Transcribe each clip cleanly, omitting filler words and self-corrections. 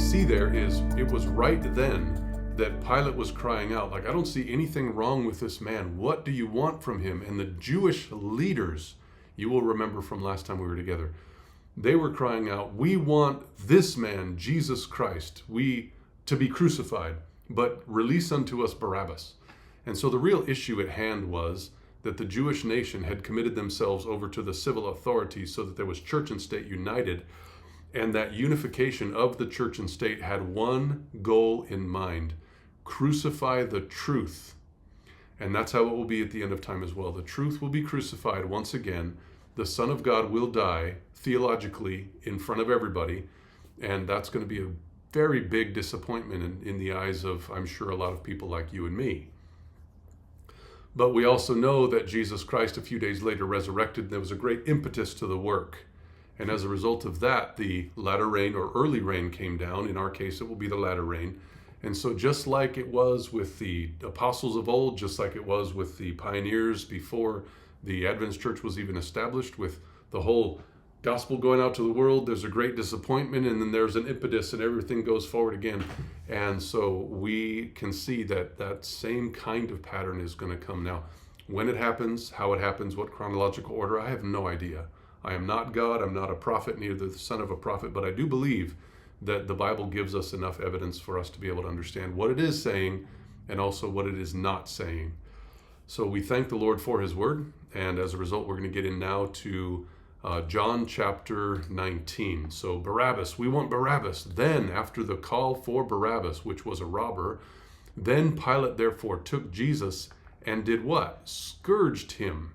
see there is it was right then that Pilate was crying out, like, I don't see anything wrong with this man. What do you want from him? And the Jewish leaders, you will remember from last time we were together, they were crying out, we want this man, Jesus Christ, to be crucified, but release unto us Barabbas. And so the real issue at hand was that the Jewish nation had committed themselves over to the civil authorities so that there was church and state united. And that unification of the church and state had one goal in mind: crucify the truth. And that's how it will be at the end of time as well. The truth will be crucified once again. The Son of God will die theologically in front of everybody. And that's going to be a very big disappointment in the eyes of, I'm sure, a lot of people like you and me. But we also know that Jesus Christ a few days later resurrected. There was a great impetus to the work. And as a result of that, the latter rain or early rain came down. In our case, it will be the latter rain. And so just like it was with the apostles of old, just like it was with the pioneers before the Adventist church was even established, with the whole gospel going out to the world, there's a great disappointment, and then there's an impetus and everything goes forward again. And so we can see that that same kind of pattern is going to come now. When it happens, how it happens, what chronological order, I have no idea. I am not God, I'm not a prophet, neither the son of a prophet, but I do believe that the Bible gives us enough evidence for us to be able to understand what it is saying and also what it is not saying. So we thank the Lord for his word, and as a result, we're going to get in now to John chapter 19. So Barabbas, we want Barabbas. Then, after the call for Barabbas, which was a robber, then Pilate therefore took Jesus and did what? Scourged him.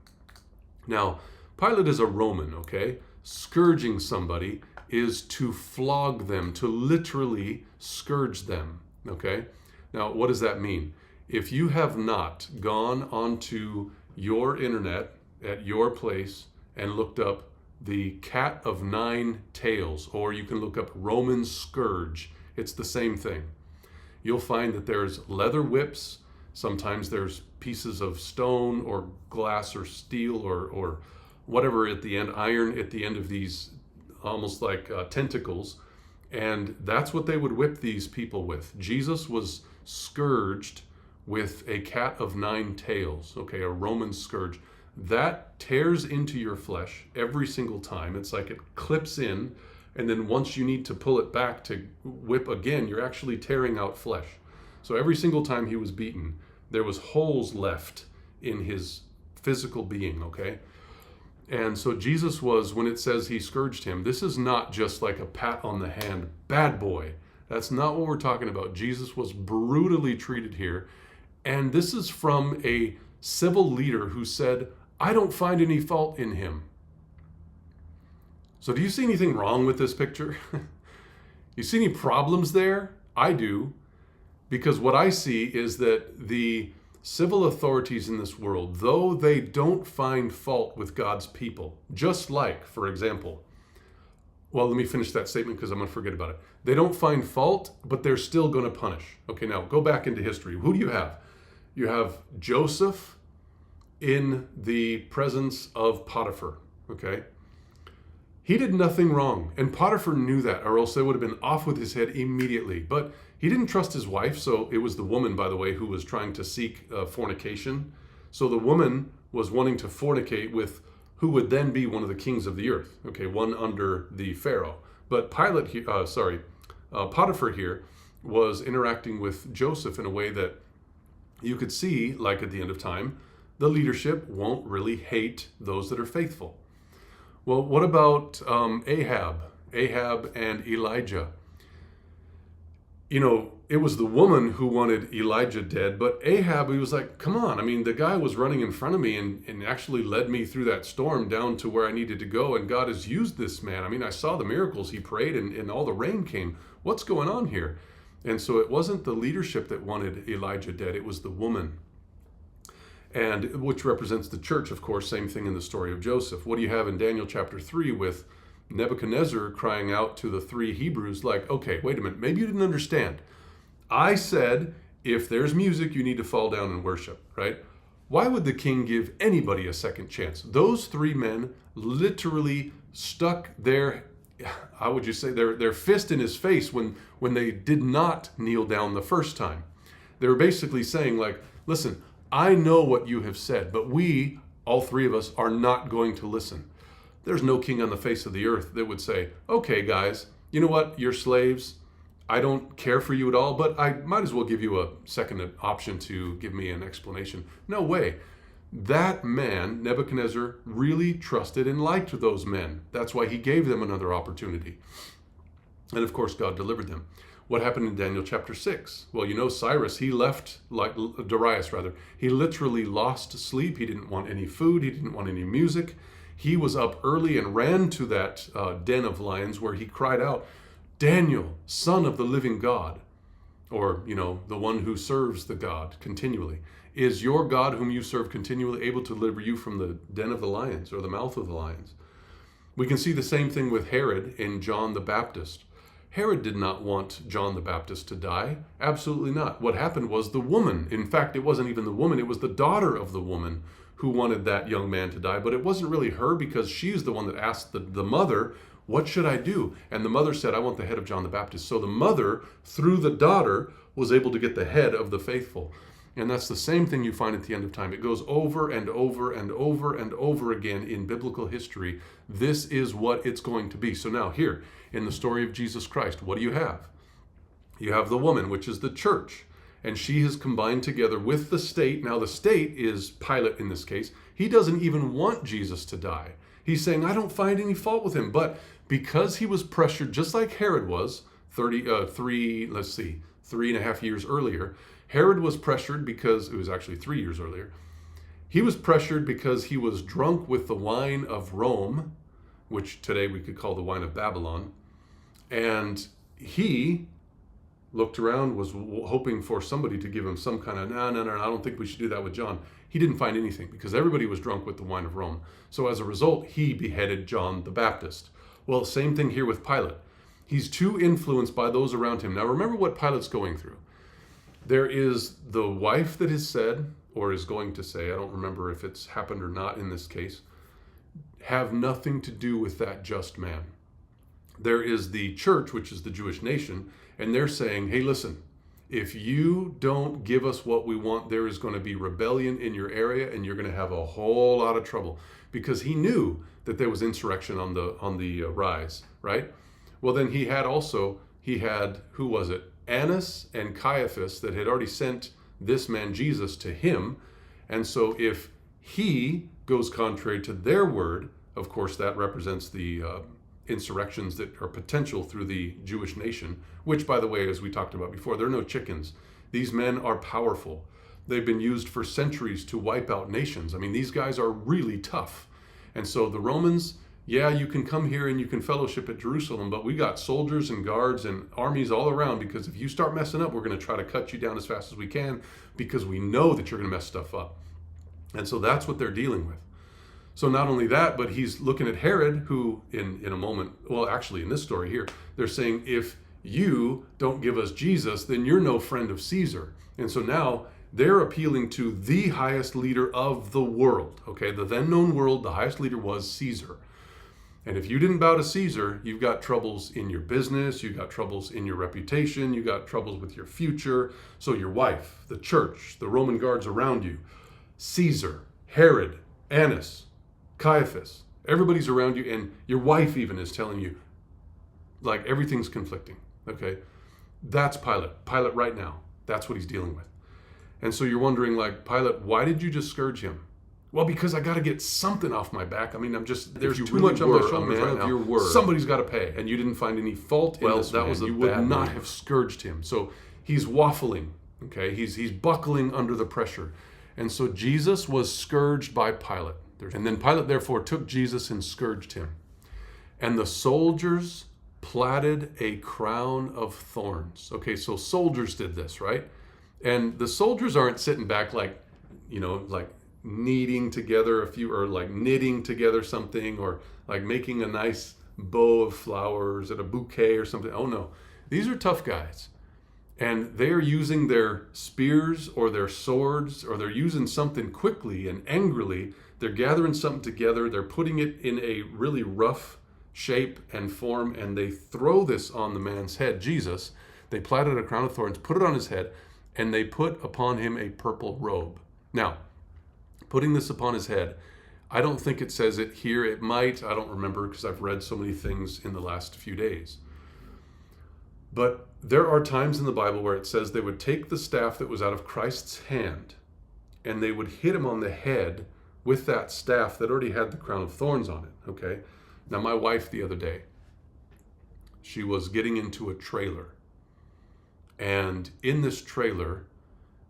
Now, Pilate is a Roman, okay? Scourging somebody is to flog them, to literally scourge them, okay? Now, what does that mean? If you have not gone onto your internet at your place and looked up the cat of nine tails, or you can look up Roman scourge, it's the same thing. You'll find that there's leather whips, sometimes there's pieces of stone or glass or steel or whatever at the end, iron at the end of these almost like tentacles, and that's what they would whip these people with. Jesus was scourged with a cat of nine tails, okay, a Roman scourge. That tears into your flesh every single time. It's like it clips in, and then once you need to pull it back to whip again, you're actually tearing out flesh. So every single time he was beaten, there was holes left in his physical being, okay? And so Jesus was, when it says he scourged him, this is not just like a pat on the hand, bad boy. That's not what we're talking about. Jesus was brutally treated here. And this is from a civil leader who said, I don't find any fault in him. So do you see anything wrong with this picture? You see any problems there? I do. Because what I see is that the civil authorities in this world, though they don't find fault with God's people, just like, for example, well, let me finish that statement because I'm going to forget about it. They don't find fault, but they're still going to punish. Okay, now go back into history. Who do you have? You have Joseph in the presence of Potiphar, okay? He did nothing wrong, and Potiphar knew that, or else they would have been off with his head immediately. But he didn't trust his wife, so it was the woman, by the way, who was trying to seek fornication. So the woman was wanting to fornicate with who would then be one of the kings of the earth, okay, one under the Pharaoh. But Potiphar here was interacting with Joseph in a way that you could see, like at the end of time, the leadership won't really hate those that are faithful. Well, what about Ahab and Elijah? You know, it was the woman who wanted Elijah dead, but Ahab, he was like, come on. I mean, the guy was running in front of me and actually led me through that storm down to where I needed to go. And God has used this man. I mean, I saw the miracles he prayed and all the rain came. What's going on here? And so it wasn't the leadership that wanted Elijah dead. It was the woman. And which represents the church, of course, same thing in the story of Joseph. What do you have in Daniel chapter 3 with Nebuchadnezzar crying out to the three Hebrews like, okay, wait a minute, maybe you didn't understand. I said, if there's music, you need to fall down and worship, right? Why would the king give anybody a second chance? Those three men literally stuck their how would you say, their fist in his face when they did not kneel down the first time. They were basically saying like, listen, I know what you have said, but we, all three of us, are not going to listen. There's no king on the face of the earth that would say, okay, guys, you know what? You're slaves. I don't care for you at all, but I might as well give you a second option to give me an explanation. No way. That man, Nebuchadnezzar, really trusted and liked those men. That's why he gave them another opportunity. And of course, God delivered them. What happened in Daniel chapter 6? Well, you know, Cyrus, he left, like Darius rather, he literally lost sleep. He didn't want any food. He didn't want any music. He was up early and ran to that den of lions where he cried out, Daniel, son of the living God, or, you know, the one who serves the God continually. Is your God whom you serve continually able to deliver you from the den of the lions or the mouth of the lions? We can see the same thing with Herod and John the Baptist. Herod did not want John the Baptist to die. Absolutely not. What happened was the woman, in fact, it wasn't even the woman, it was the daughter of the woman who wanted that young man to die. But it wasn't really her, because she's the one that asked the mother, what should I do? And the mother said, I want the head of John the Baptist. So the mother, through the daughter, was able to get the head of the faithful. And that's the same thing you find at the end of time. It goes over and over and over and over again in biblical history. This is what it's going to be. So now here, in the story of Jesus Christ, what do you have? You have the woman, which is the church. And she has combined together with the state. Now the state is Pilate in this case. He doesn't even want Jesus to die. He's saying, I don't find any fault with him. But because he was pressured, just like Herod was, 3.5 years earlier, Herod was pressured because, it was actually 3 years earlier, he was pressured because he was drunk with the wine of Rome, which today we could call the wine of Babylon, and he looked around, was hoping for somebody to give him some kind of, no, I don't think we should do that with John. He didn't find anything because everybody was drunk with the wine of Rome. So as a result, he beheaded John the Baptist. Well, same thing here with Pilate. He's too influenced by those around him. Now remember what Pilate's going through. There is the wife that has said, or is going to say, I don't remember if it's happened or not in this case, have nothing to do with that just man. There is the church, which is the Jewish nation, and they're saying, hey, listen, if you don't give us what we want, there is going to be rebellion in your area, and you're going to have a whole lot of trouble. Because he knew that there was insurrection on the rise, right? Well, then he had, who was it? Annas and Caiaphas that had already sent this man Jesus to him. And so if he goes contrary to their word, of course that represents the insurrections that are potential through the Jewish nation, which, by the way, as we talked about before, they're no chickens. These men are powerful. They've been used for centuries to wipe out nations. I mean, these guys are really tough. And so the Romans, yeah, you can come here and you can fellowship at Jerusalem, but we got soldiers and guards and armies all around, because if you start messing up, we're going to try to cut you down as fast as we can, because we know that you're going to mess stuff up. And so that's what they're dealing with. So not only that, but he's looking at Herod, who in a moment, well, actually in this story here, they're saying, if you don't give us Jesus, then you're no friend of Caesar. And so now they're appealing to the highest leader of the world. Okay, the then known world, the highest leader was Caesar. And if you didn't bow to Caesar, you've got troubles in your business, you've got troubles in your reputation, you've got troubles with your future. So your wife, the church, the Roman guards around you, Caesar, Herod, Annas, Caiaphas, everybody's around you, and your wife even is telling you, like, everything's conflicting, okay? That's Pilate. Pilate right now, that's what he's dealing with. And so you're wondering, like, Pilate, why did you just scourge him? Well, because I got to get something off my back. I mean, there's too much on my shoulders right now. Your word. Somebody's got to pay. And you didn't find any fault in this man. You would not have scourged him. So he's waffling, okay? He's buckling under the pressure. And so Jesus was scourged by Pilate. And then Pilate therefore took Jesus and scourged him. And the soldiers plaited a crown of thorns. Okay, so soldiers did this, right? And the soldiers aren't sitting back like kneading together knitting together something, or like making a nice bow of flowers at a bouquet or something. Oh no, these are tough guys. And they're using their spears or their swords, or they're using something quickly and angrily. They're gathering something together. They're putting it in a really rough shape and form, and they throw this on the man's head, Jesus. They plaited a crown of thorns, put it on his head, and they put upon him a purple robe. Now, putting this upon his head, I don't think it says it here. It might. I don't remember because I've read so many things in the last few days. But there are times in the Bible where it says they would take the staff that was out of Christ's hand and they would hit him on the head with that staff that already had the crown of thorns on it, okay? Now, my wife the other day, she was getting into a trailer. And in this trailer,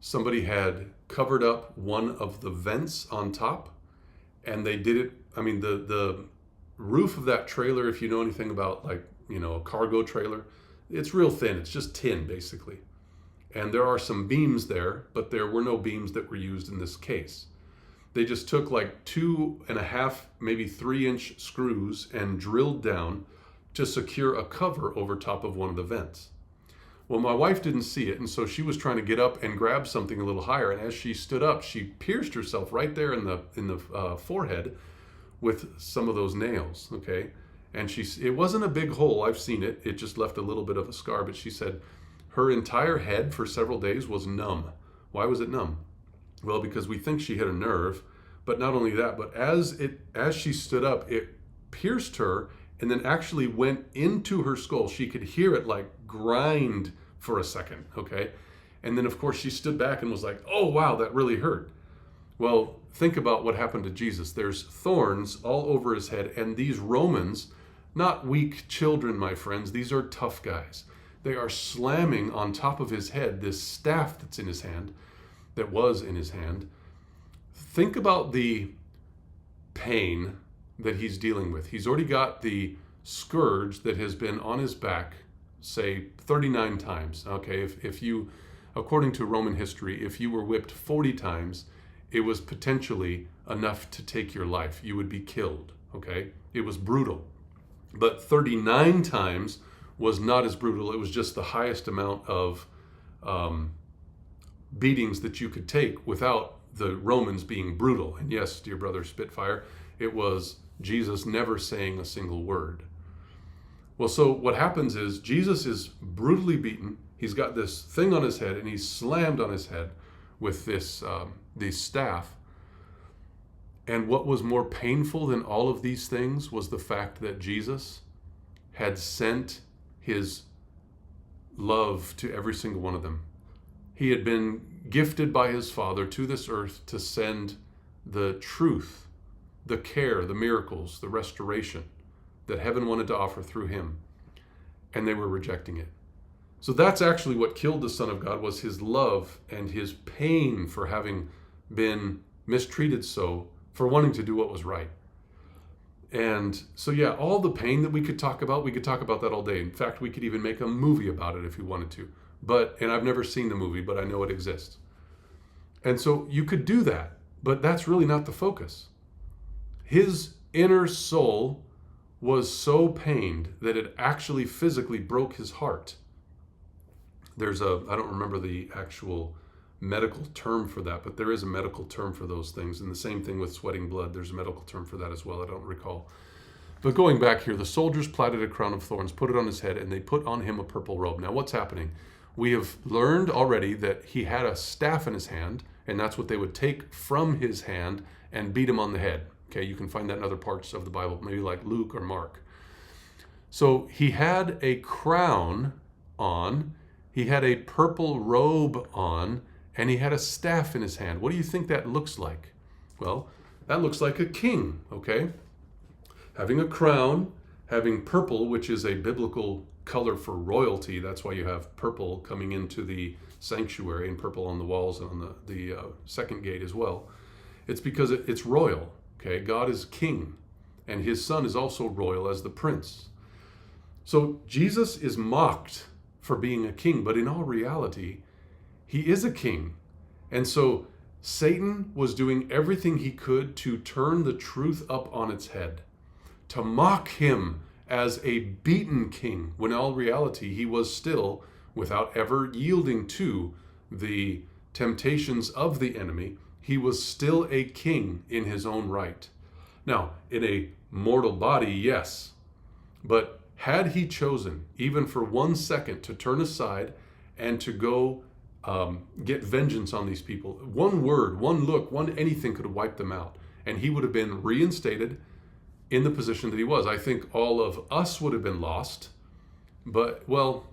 somebody had covered up one of the vents on top, and they did it. I mean, the roof of that trailer, if you know anything about, like, you know, a cargo trailer, it's real thin. It's just tin, basically. And there are some beams there, but there were no beams that were used in this case. They just took like 2.5, maybe 3-inch screws and drilled down to secure a cover over top of one of the vents. Well, my wife didn't see it, and so she was trying to get up and grab something a little higher. And as she stood up, she pierced herself right there in the forehead with some of those nails. Okay, and it wasn't a big hole. I've seen it. It just left a little bit of a scar. But she said her entire head for several days was numb. Why was it numb? Well, because we think she hit a nerve. But not only that, but as she stood up, it pierced her and then actually went into her skull. She could hear it like grind for a second, okay? And then, of course, she stood back and was like, oh, wow, that really hurt. Well, think about what happened to Jesus. There's thorns all over his head, and these Romans, not weak children, my friends, these are tough guys. They are slamming on top of his head this staff that's in his hand, that was in his hand. Think about the pain that he's dealing with. He's already got the scourge that has been on his back, say 39 times. Okay, if you, according to Roman history, if you were whipped 40 times, it was potentially enough to take your life. You would be killed. Okay, it was brutal. But 39 times was not as brutal. It was just the highest amount of beatings that you could take without the Romans being brutal. And yes, dear brother Spitfire, it was Jesus never saying a single word. Well, so what happens is Jesus is brutally beaten. He's got this thing on his head, and he's slammed on his head with this staff. And what was more painful than all of these things was the fact that Jesus had sent his love to every single one of them. He had been gifted by his Father to this earth to send the truth, the care, the miracles, the restoration that heaven wanted to offer through him. And they were rejecting it. So that's actually what killed the Son of God, was his love and his pain for having been mistreated so, for wanting to do what was right. And so, yeah, all the pain that we could talk about that all day. In fact, we could even make a movie about it if we wanted to. And I've never seen the movie, but I know it exists. And so you could do that, but that's really not the focus. His inner soul was so pained that it actually physically broke his heart. I don't remember the actual medical term for that, but there is a medical term for those things. And the same thing with sweating blood. There's a medical term for that as well. I don't recall. But going back here, the soldiers plaited a crown of thorns, put it on his head, and they put on him a purple robe. Now, what's happening? We have learned already that he had a staff in his hand, and that's what they would take from his hand and beat him on the head. Okay, you can find that in other parts of the Bible, maybe like Luke or Mark. So he had a crown on, he had a purple robe on, and he had a staff in his hand. What do you think that looks like? Well, that looks like a king, okay? Having a crown, having purple, which is a biblical color for royalty. That's why you have purple coming into the sanctuary and purple on the walls and on the second gate as well. It's because it's royal, okay? God is king, and his son is also royal as the prince. So Jesus is mocked for being a king, but in all reality, he is a king. And so Satan was doing everything he could to turn the truth up on its head, to mock him as a beaten king, when in all reality he was still, without ever yielding to the temptations of the enemy, he was still a king in his own right. Now, in a mortal body, yes, But had he chosen, even for 1 second, to turn aside and to go get vengeance on these people, one word, one look, one anything could have wiped them out. And he would have been reinstated in the position that he was. I think all of us would have been lost. But, well,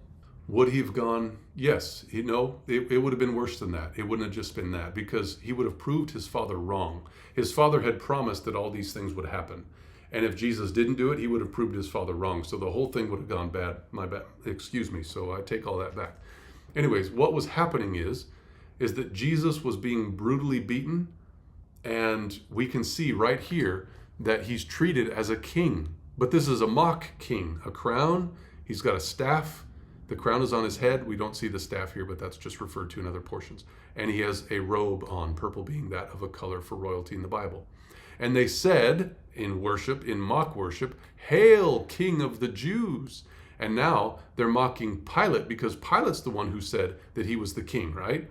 would he have gone? Yes. It would have been worse than that. It wouldn't have just been that, because he would have proved his father wrong. His father had promised that all these things would happen. And if Jesus didn't do it, he would have proved his father wrong. So the whole thing would have gone bad. My bad. Excuse me. So I take all that back. Anyways, what was happening is that Jesus was being brutally beaten. And we can see right here that he's treated as a king. But this is a mock king. A crown. He's got a staff. The crown is on his head. We don't see the staff here, but that's just referred to in other portions. And he has a robe on, purple being that of a color for royalty in the Bible. And they said in worship, in mock worship, "Hail, King of the Jews." And now they're mocking Pilate, because Pilate's the one who said that he was the king, right?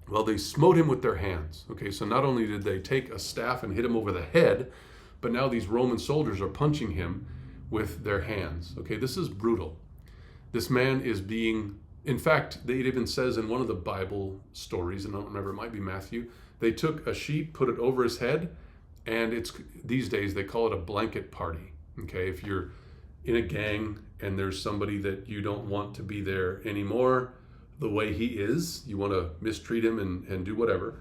Well, they smote him with their hands. Okay, so not only did they take a staff and hit him over the head, but now these Roman soldiers are punching him with their hands. Okay, this is brutal. This man is being, in fact, it even says in one of the Bible stories, and I don't remember, it might be Matthew, they took a sheet, put it over his head, and it's, these days they call it a blanket party. Okay, if you're in a gang and there's somebody that you don't want to be there anymore, the way he is, you want to mistreat him and do whatever,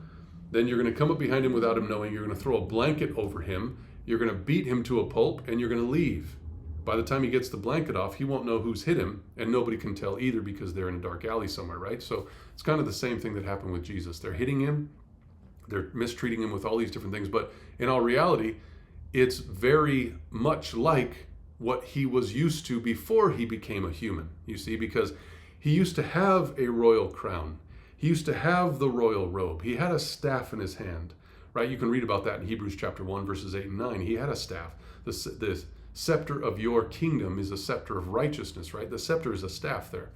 then you're going to come up behind him without him knowing, you're going to throw a blanket over him, you're going to beat him to a pulp, and you're going to leave. By the time he gets the blanket off, he won't know who's hit him, and nobody can tell either, because they're in a dark alley somewhere, right? So it's kind of the same thing that happened with Jesus. They're hitting him, they're mistreating him with all these different things, but in all reality, it's very much like what he was used to before he became a human, you see, because he used to have a royal crown. He used to have the royal robe. He had a staff in his hand, right? You can read about that in Hebrews chapter 1, verses 8 and 9. He had a staff. The scepter of your kingdom is a scepter of righteousness, right? The scepter is a staff there.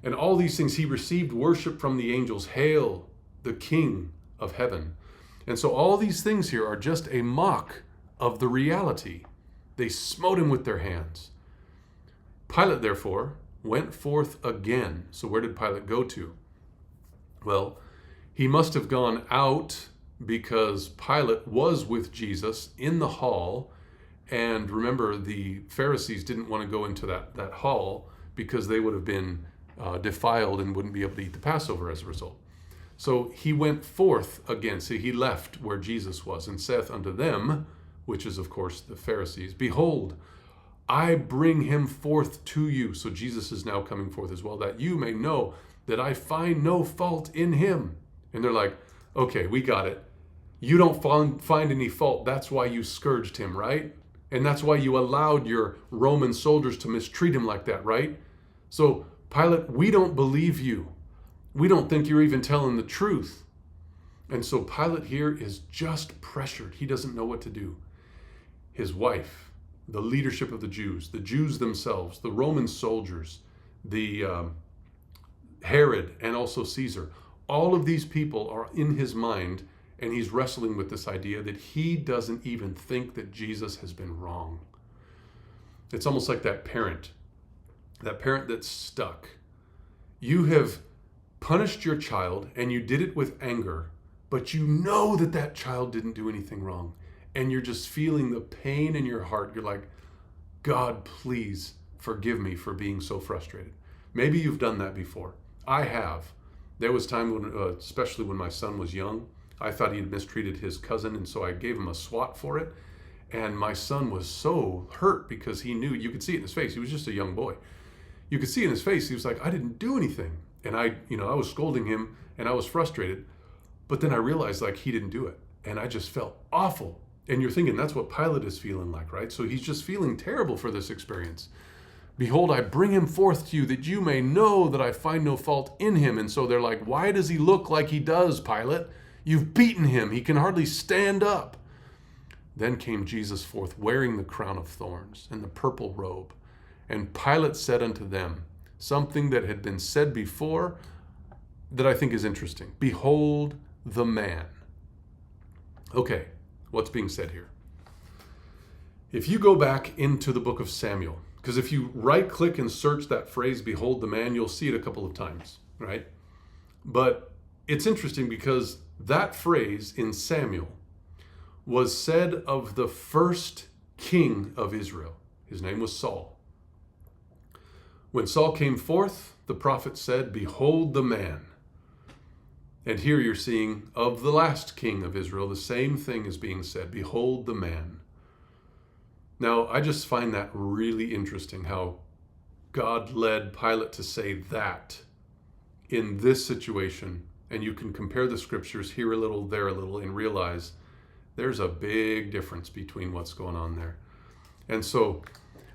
And all these things, he received worship from the angels. Hail, the King of heaven. And so all these things here are just a mock of the reality. They smote him with their hands. Pilate, therefore, went forth again. So where did Pilate go to? Well, he must have gone out, because Pilate was with Jesus in the hall. And remember, the Pharisees didn't want to go into that hall, because they would have been defiled and wouldn't be able to eat the Passover as a result. So he went forth again. See, he left where Jesus was, and saith unto them, which is of course the Pharisees, "Behold, I bring him forth to you." So Jesus is now coming forth as well, "that you may know that I find no fault in him." And they're like, "Okay, we got it. You don't find any fault. That's why you scourged him, right? And that's why you allowed your Roman soldiers to mistreat him like that, right? So Pilate, we don't believe you. We don't think you're even telling the truth." And so Pilate here is just pressured. He doesn't know what to do. His wife, the leadership of the Jews themselves, the Roman soldiers, the Herod, and also Caesar, all of these people are in his mind, and he's wrestling with this idea that he doesn't even think that Jesus has been wrong. It's almost like that parent that's stuck. You have punished your child, and you did it with anger, but you know that child didn't do anything wrong. And you're just feeling the pain in your heart. You're like, "God, please forgive me for being so frustrated." Maybe you've done that before. I have. There was time when, especially when my son was young, I thought he had mistreated his cousin, and so I gave him a swat for it. And my son was so hurt, because he knew, you could see it in his face. He was just a young boy. You could see in his face, he was like, "I didn't do anything." And I was scolding him, and I was frustrated. But then I realized, like, he didn't do it. And I just felt awful. And you're thinking that's what Pilate is feeling like, right? So he's just feeling terrible for this experience. "Behold, I bring him forth to you, that you may know that I find no fault in him." And so they're like, "Why does he look like he does, Pilate? You've beaten him. He can hardly stand up." Then came Jesus forth, wearing the crown of thorns and the purple robe. And Pilate said unto them something that had been said before that I think is interesting. "Behold the man." Okay, what's being said here? If you go back into the book of Samuel, because if you right-click and search that phrase, behold the man, you'll see it a couple of times, right? But it's interesting because that phrase in Samuel was said of the first king of Israel. His name was Saul. When Saul came forth, the prophet said, behold the man. And here you're seeing of the last king of Israel, the same thing is being said, behold the man. Now, I just find that really interesting how God led Pilate to say that in this situation. And you can compare the scriptures here a little, there a little, and realize there's a big difference between what's going on there. And so,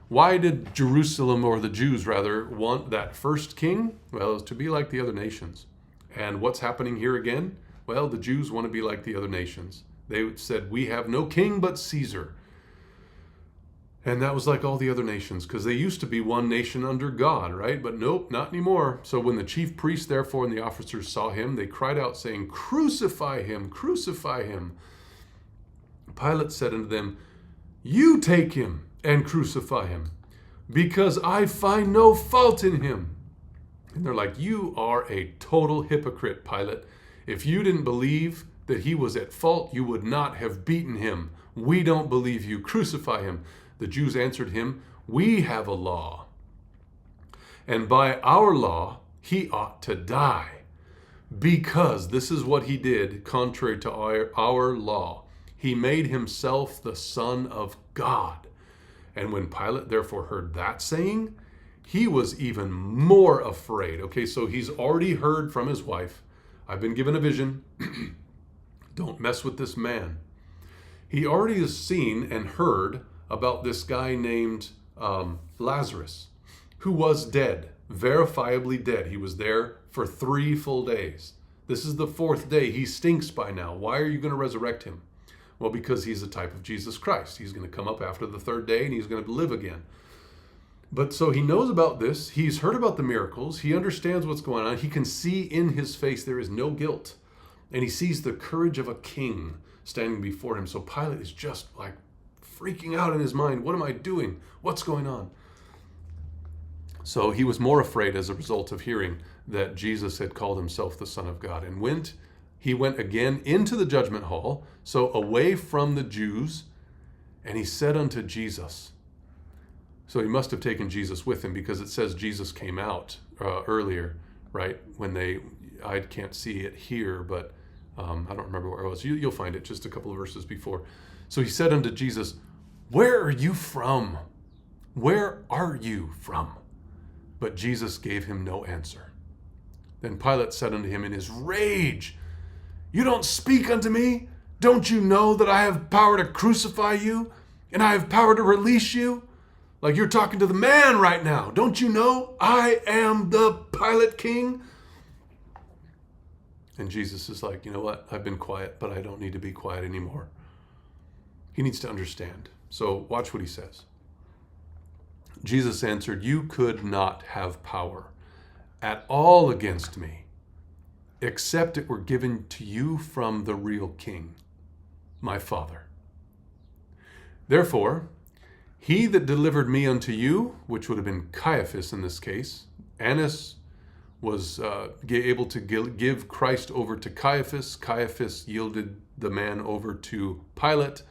why did Jerusalem, or the Jews rather, want that first king? Well, it was to be like the other nations. And what's happening here again? Well, the Jews want to be like the other nations. They said, we have no king but Caesar. And that was like all the other nations, because they used to be one nation under God, right? But nope, not anymore. So when the chief priests, therefore, and the officers saw him, they cried out, saying, crucify him, crucify him. Pilate said unto them, you take him and crucify him, because I find no fault in him. And they're like, you are a total hypocrite, Pilate. If you didn't believe that he was at fault, you would not have beaten him. We don't believe you. Crucify him. The Jews answered him, we have a law, and by our law he ought to die, because this is what he did contrary to our law. He made himself the Son of God. And when Pilate therefore heard that saying, he was even more afraid. Okay, so he's already heard from his wife, I've been given a vision. Don't mess with this man. He already has seen and heard about this guy named Lazarus, who was dead, verifiably dead. He was there for 3 full days. This is the 4th day. He stinks by now. Why are you going to resurrect him? Well, because he's a type of Jesus Christ. He's going to come up after the 3rd day and he's going to live again. But so he knows about this. He's heard about the miracles. He understands what's going on. He can see in his face there is no guilt. And he sees the courage of a king standing before him. So Pilate is just like freaking out in his mind. What am I doing? What's going on? So he was more afraid as a result of hearing that Jesus had called himself the Son of God, and he went again into the judgment hall, so away from the Jews, and he said unto Jesus. So he must have taken Jesus with him, because it says Jesus came out earlier, right? I can't see it here, but I don't remember where it was. You'll find it just a couple of verses before. So he said unto Jesus, where are you from? Where are you from? But Jesus gave him no answer. Then Pilate said unto him in his rage, you don't speak unto me? Don't you know that I have power to crucify you, and I have power to release you? Like you're talking to the man right now. Don't you know I am the Pilate king? And Jesus is like, you know what? I've been quiet, but I don't need to be quiet anymore. He needs to understand. So watch what he says. Jesus answered, you could not have power at all against me, except it were given to you from the real king, my Father. Therefore, he that delivered me unto you, which would have been Caiaphas in this case, Annas was able to give Christ over to Caiaphas. Caiaphas yielded the man over to Pilate.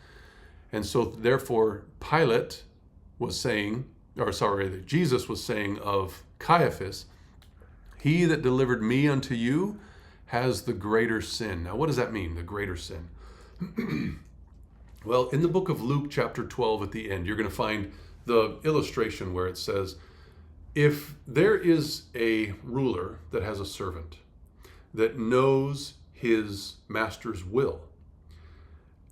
And so therefore Jesus was saying of Caiaphas, he that delivered me unto you has the greater sin. Now what does that mean, the greater sin? Well, in the book of Luke chapter 12 at the end, you're going to find the illustration where it says, if there is a ruler that has a servant that knows his master's will,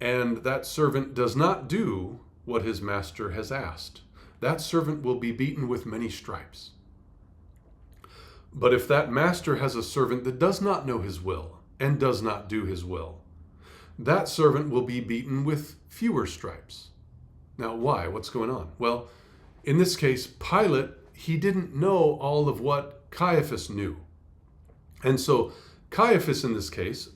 and that servant does not do what his master has asked, that servant will be beaten with many stripes. But if that master has a servant that does not know his will and does not do his will, that servant will be beaten with fewer stripes. Now, why? What's going on? Well, in this case, Pilate, he didn't know all of what Caiaphas knew. And so Caiaphas in this case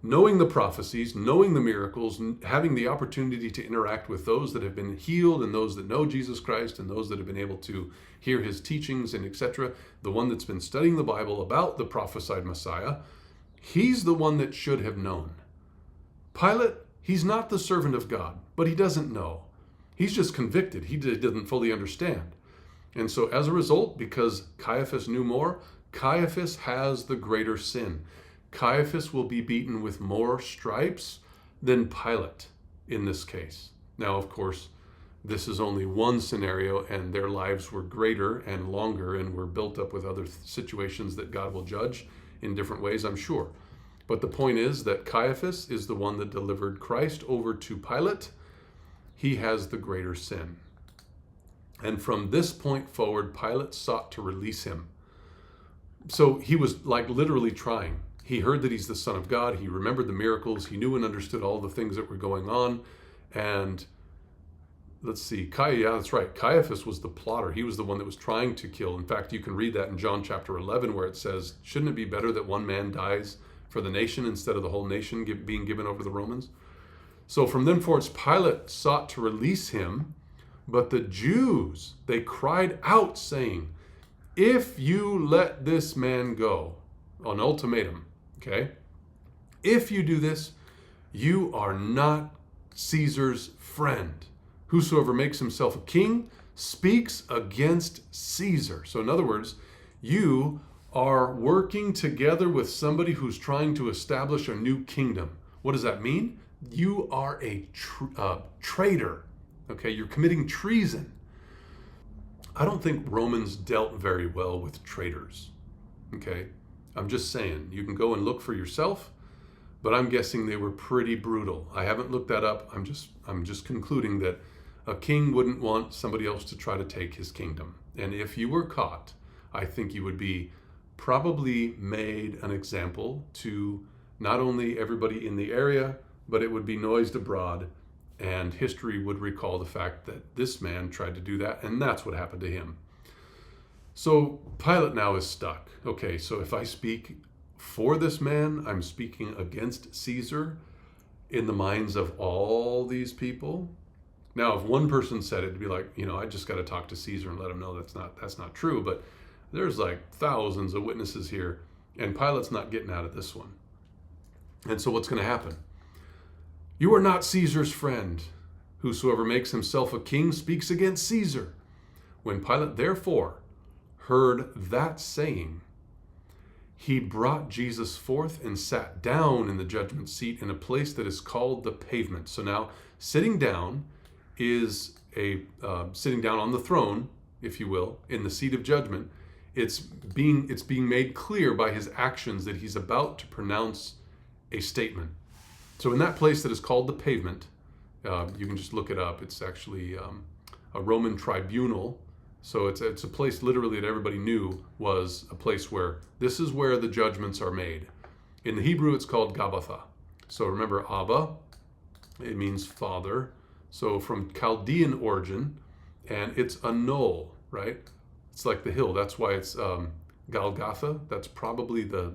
knowing the prophecies, knowing the miracles, having the opportunity to interact with those that have been healed and those that know Jesus Christ and those that have been able to hear his teachings and etc., the one that's been studying the Bible about the prophesied Messiah, he's the one that should have known. Pilate, he's not the servant of God, but he doesn't know. He's just convicted. He doesn't fully understand. And so as a result, because Caiaphas knew more, Caiaphas has the greater sin. Caiaphas will be beaten with more stripes than Pilate in this case. Now, of course, this is only one scenario, and their lives were greater and longer and were built up with other situations that God will judge in different ways, I'm sure. But the point is that Caiaphas is the one that delivered Christ over to Pilate. He has the greater sin. And from this point forward, Pilate sought to release him. So he was like literally trying. He heard that he's the Son of God. He remembered the miracles. He knew and understood all the things that were going on. And let's see, that's right. Caiaphas was the plotter. He was the one that was trying to kill. In fact, you can read that in John chapter 11, where it says, shouldn't it be better that one man dies for the nation instead of the whole nation being given over to the Romans? So from then forwards, Pilate sought to release him, but the Jews, they cried out saying, if you let this man go, an ultimatum, okay? If you do this, you are not Caesar's friend. Whosoever makes himself a king speaks against Caesar. So in other words, you are working together with somebody who's trying to establish a new kingdom. What does that mean? You are a traitor. Okay, you're committing treason. I don't think Romans dealt very well with traitors. Okay, I'm just saying, you can go and look for yourself, but I'm guessing they were pretty brutal. I haven't looked that up. I'm just concluding that a king wouldn't want somebody else to try to take his kingdom. And if you were caught, I think you would be probably made an example to not only everybody in the area, but it would be noised abroad, and history would recall the fact that this man tried to do that, and that's what happened to him. So Pilate now is stuck. Okay, so if I speak for this man, I'm speaking against Caesar in the minds of all these people. Now, if one person said it, it'd be like, I just got to talk to Caesar and let him know that's not true. But there's like thousands of witnesses here, and Pilate's not getting out of this one. And so what's going to happen? You are not Caesar's friend. Whosoever makes himself a king speaks against Caesar. When Pilate therefore heard that saying, he brought Jesus forth and sat down in the judgment seat in a place that is called the pavement. So now sitting down is sitting down on the throne, if you will, in the seat of judgment. It's being made clear by his actions that he's about to pronounce a statement. So in that place that is called the pavement, you can just look it up. It's actually a Roman tribunal. So it's a place literally that everybody knew was a place where this is where the judgments are made. In the Hebrew, it's called Gabbatha. So remember Abba, it means father. So from Chaldean origin, and it's a knoll, right? It's like the hill. That's why it's Golgotha. That's probably the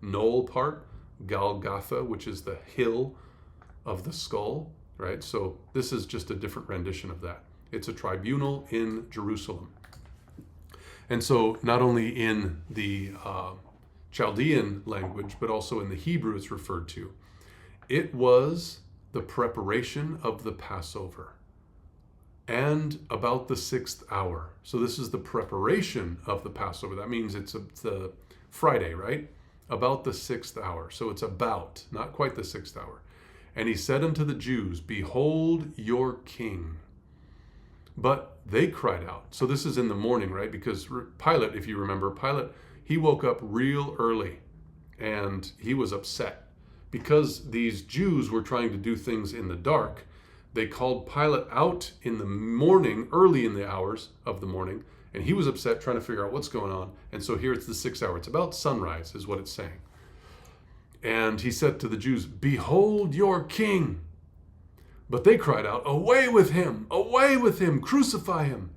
knoll part. Golgotha, which is the hill of the skull, right? So this is just a different rendition of that. It's a tribunal in Jerusalem. And so not only in the Chaldean language, but also in the Hebrew it's referred to. It was the preparation of the Passover and about the 6th hour. So this is the preparation of the Passover. That means it's the Friday, right? About the 6th hour. So it's about, not quite the 6th hour. And he said unto the Jews, behold your king. But they cried out. So this is in the morning, right? Because Pilate, if you remember, he woke up real early and he was upset. Because these Jews were trying to do things in the dark, they called Pilate out in the morning, early in the hours of the morning, and he was upset trying to figure out what's going on. And so here it's the 6th hour. It's about sunrise is what it's saying. And he said to the Jews, behold your king. But they cried out, away with him, crucify him.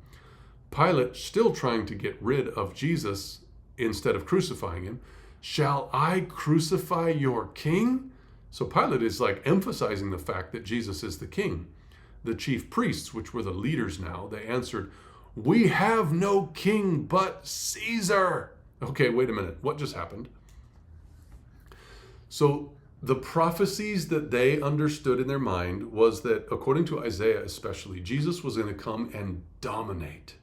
Pilate, still trying to get rid of Jesus instead of crucifying him, Shall I crucify your king? So Pilate is like emphasizing the fact that Jesus is the king. The chief priests, which were the leaders now, they answered, we have no king but Caesar. Okay, wait a minute. What just happened? So the prophecies that they understood in their mind was that, according to Isaiah especially, Jesus was going to come and dominate.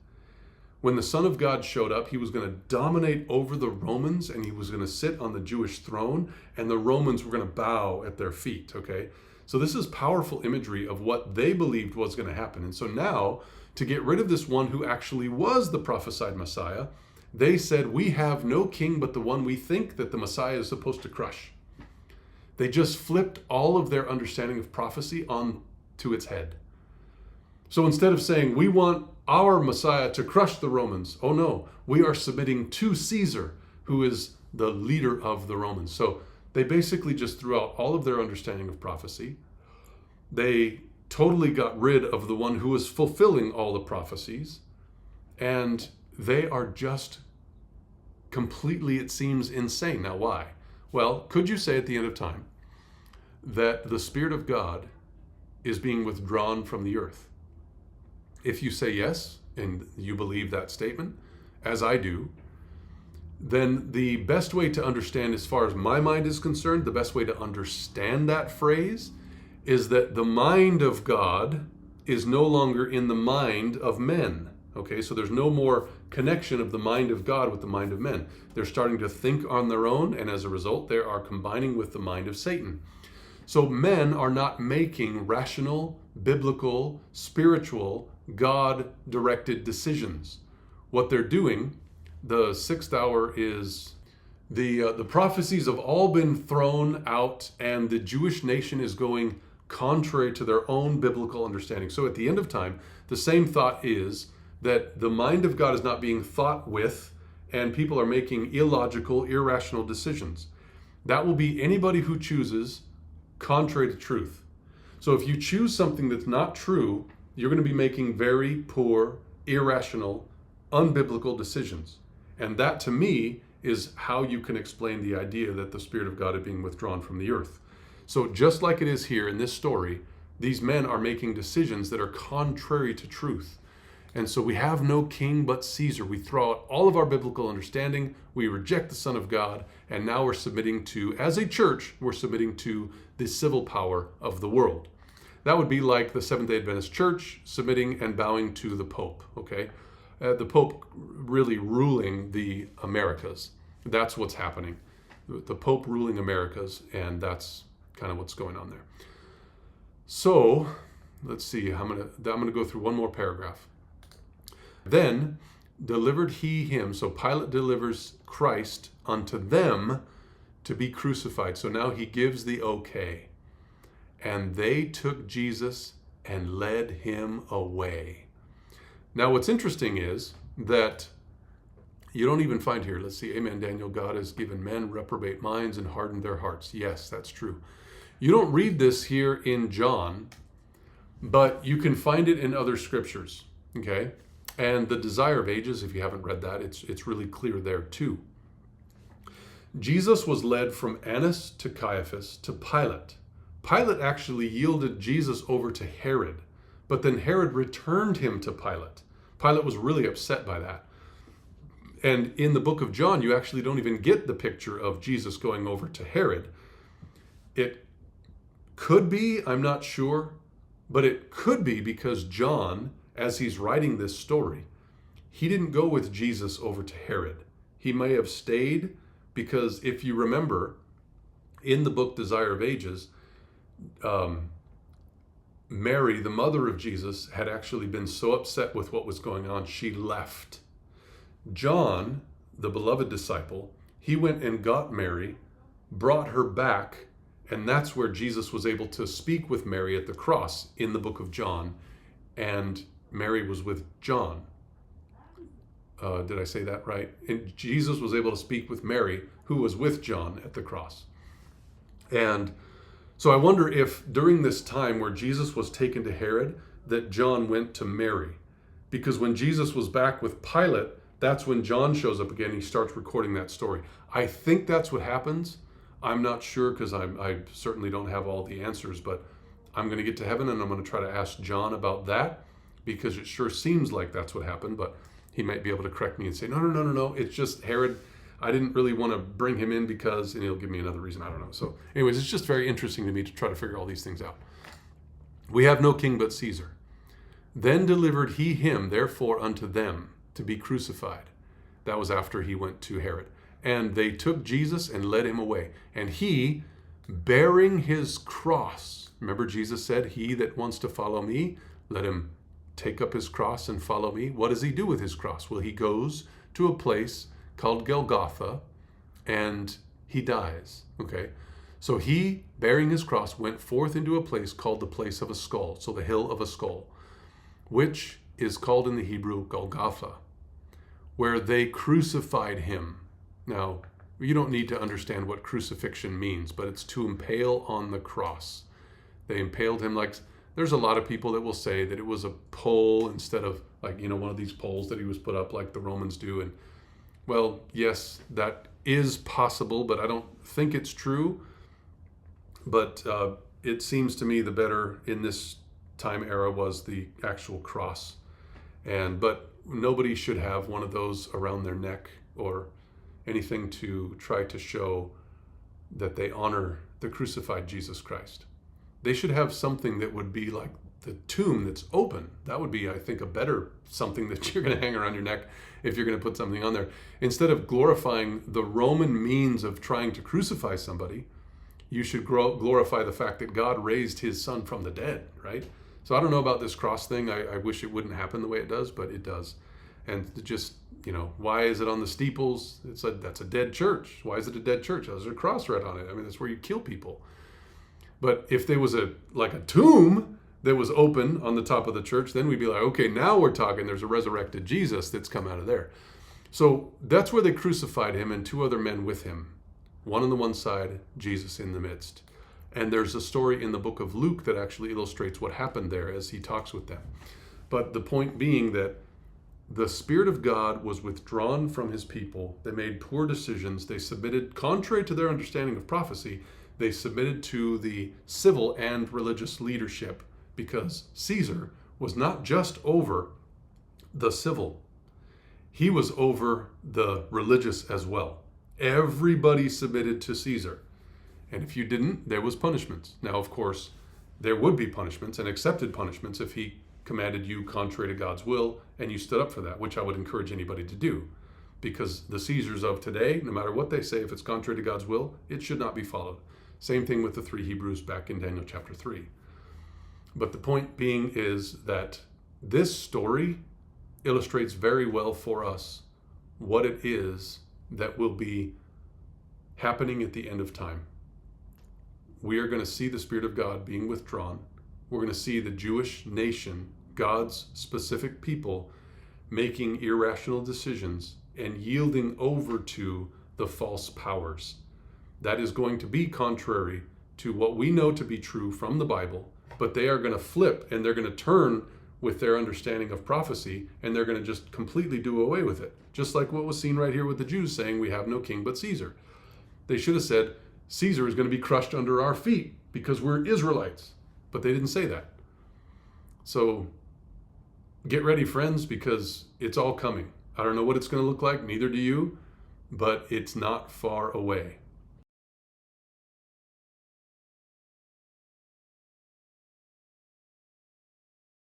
When the Son of God showed up, he was going to dominate over the Romans, and he was going to sit on the Jewish throne, and the Romans were going to bow at their feet, okay? So this is powerful imagery of what they believed was going to happen. And so now, to get rid of this one who actually was the prophesied Messiah, they said, we have no king but the one we think that the Messiah is supposed to crush. They just flipped all of their understanding of prophecy on to its head. So instead of saying, we want our Messiah to crush the Romans, oh no, we are submitting to Caesar, who is the leader of the Romans. So they basically just threw out all of their understanding of prophecy. They totally got rid of the one who was fulfilling all the prophecies. And they are just completely, it seems, insane. Now, why? Well, could you say at the end of time that the Spirit of God is being withdrawn from the earth? If you say yes, and you believe that statement, as I do, then the best way to understand, as far as my mind is concerned, the best way to understand that phrase is that the mind of God is no longer in the mind of men. Okay, so there's no more connection of the mind of God with the mind of men. They're starting to think on their own, and as a result, they are combining with the mind of Satan. So men are not making rational, biblical, spiritual, God-directed decisions. What they're doing, the sixth hour is the prophecies have all been thrown out, and the Jewish nation is going contrary to their own biblical understanding. So at the end of time, the same thought is that the mind of God is not being thought with, and people are making illogical, irrational decisions. That will be anybody who chooses contrary to truth. So if you choose something that's not true, you're going to be making very poor, irrational, unbiblical decisions. And that, to me, is how you can explain the idea that the Spirit of God is being withdrawn from the earth. So just like it is here in this story, these men are making decisions that are contrary to truth. And so we have no king but Caesar. We throw out all of our biblical understanding, we reject the Son of God, and now we're submitting to, as a church, we're submitting to the civil power of the world. That would be like the Seventh-day Adventist Church submitting and bowing to the Pope, okay? The Pope really ruling the Americas. That's what's happening. The Pope ruling Americas, and that's kind of what's going on there. So, let's see, I'm gonna go through one more paragraph. Then delivered he him, so Pilate delivers Christ unto them to be crucified. So now he gives the okay. And they took Jesus and led him away. Now what's interesting is that you don't even find here, let's see, amen, Daniel, God has given men reprobate minds and hardened their hearts. Yes, that's true. You don't read this here in John, but you can find it in other scriptures, okay? And the Desire of Ages, if you haven't read that, it's really clear there too. Jesus was led from Annas to Caiaphas to Pilate. Pilate actually yielded Jesus over to Herod, but then Herod returned him to Pilate. Pilate was really upset by that. And in the book of John, you actually don't even get the picture of Jesus going over to Herod. It could be, I'm not sure, but it could be because John, as he's writing this story, he didn't go with Jesus over to Herod. He may have stayed because if you remember, in the book Desire of Ages, Mary, the mother of Jesus, had actually been so upset with what was going on, she left. John, the beloved disciple, he went and got Mary, brought her back, and that's where Jesus was able to speak with Mary at the cross in the book of John, and Mary was with John. Did I say that right? And Jesus was able to speak with Mary, who was with John at the cross. And so I wonder if during this time where Jesus was taken to Herod, that John went to Mary. Because when Jesus was back with Pilate, that's when John shows up again. He starts recording that story. I think that's what happens. I'm not sure because I certainly don't have all the answers, but I'm going to get to heaven and I'm going to try to ask John about that because it sure seems like that's what happened, but he might be able to correct me and say, no. It's just Herod. I didn't really want to bring him in because, and he'll give me another reason. I don't know. So anyways, it's just very interesting to me to try to figure all these things out. We have no king but Caesar. Then delivered he him, therefore, unto them to be crucified. That was after he went to Herod. And they took Jesus and led him away. And he, bearing his cross, remember Jesus said, he that wants to follow me, let him take up his cross and follow me. What does he do with his cross? Well, he goes to a place called Golgotha and he dies. Okay. So he, bearing his cross, went forth into a place called the place of a skull. So the hill of a skull, which is called in the Hebrew Golgotha, where they crucified him. Now, you don't need to understand what crucifixion means, but it's to impale on the cross. They impaled him like, there's a lot of people that will say that it was a pole instead of like, one of these poles that he was put up like the Romans do. And well, yes, that is possible, but I don't think it's true. But it seems to me the better in this time era was the actual cross. But nobody should have one of those around their neck or anything to try to show that they honor the crucified Jesus Christ. They should have something that would be like the tomb that's open. That would be, I think, a better something that you're going to hang around your neck if you're going to put something on there. Instead of glorifying the Roman means of trying to crucify somebody, you should glorify the fact that God raised his son from the dead, right? So I don't know about this cross thing. I wish it wouldn't happen the way it does, but it does. And just, why is it on the steeples? That's a dead church. Why is it a dead church? There's a cross right on it. I mean, that's where you kill people. But if there was a tomb that was open on the top of the church, then we'd be like, okay, now we're talking. There's a resurrected Jesus that's come out of there. So that's where they crucified him and two other men with him. One on the one side, Jesus in the midst. And there's a story in the book of Luke that actually illustrates what happened there as he talks with them. But the point being that the Spirit of God was withdrawn from his people. They made poor decisions. They submitted, contrary to their understanding of prophecy, they submitted to the civil and religious leadership because Caesar was not just over the civil. He was over the religious as well. Everybody submitted to Caesar. And if you didn't, there was punishments. Now, of course, there would be punishments and accepted punishments if he commanded you contrary to God's will and you stood up for that, which I would encourage anybody to do. Because the Caesars of today, no matter what they say, if it's contrary to God's will, it should not be followed. Same thing with the three Hebrews back in Daniel chapter 3. But the point being is that this story illustrates very well for us what it is that will be happening at the end of time. We are going to see the Spirit of God being withdrawn. We're going to see the Jewish nation, God's specific people, making irrational decisions and yielding over to the false powers. That is going to be contrary to what we know to be true from the Bible, but they are going to flip and they're going to turn with their understanding of prophecy and they're going to just completely do away with it. Just like what was seen right here with the Jews saying, we have no king but Caesar. They should have said, Caesar is going to be crushed under our feet because we're Israelites. But they didn't say that. So get ready, friends, because it's all coming. I don't know what it's going to look like, neither do you, but it's not far away.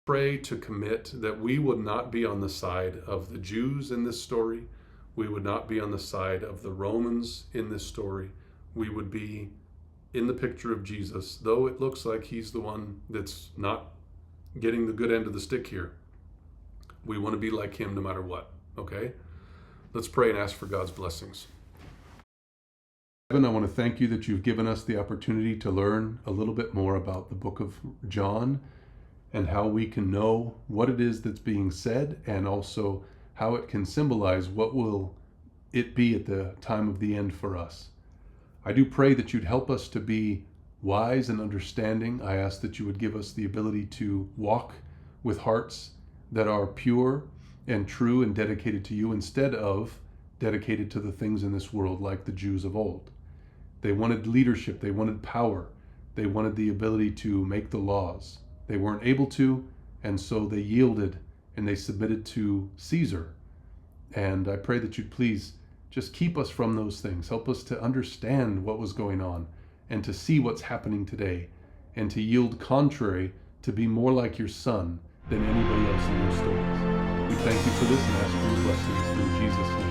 Pray to commit that we would not be on the side of the Jews in this story. We would not be on the side of the Romans in this story. We would be in the picture of Jesus, though it looks like he's the one that's not getting the good end of the stick here. We want to be like him no matter what, okay? Let's pray and ask for God's blessings. Heaven, I want to thank you that you've given us the opportunity to learn a little bit more about the book of John and how we can know what it is that's being said and also how it can symbolize what will it be at the time of the end for us. I do pray that you'd help us to be wise and understanding. I ask that you would give us the ability to walk with hearts that are pure and true and dedicated to you instead of dedicated to the things in this world like the Jews of old. They wanted leadership, they wanted power, they wanted the ability to make the laws. They weren't able to, and so they yielded and they submitted to Caesar. And I pray that you'd please just keep us from those things. Help us to understand what was going on and to see what's happening today and to yield contrary, to be more like your Son than anybody else in your stories. We thank you for this and ask for your blessings in Jesus' name.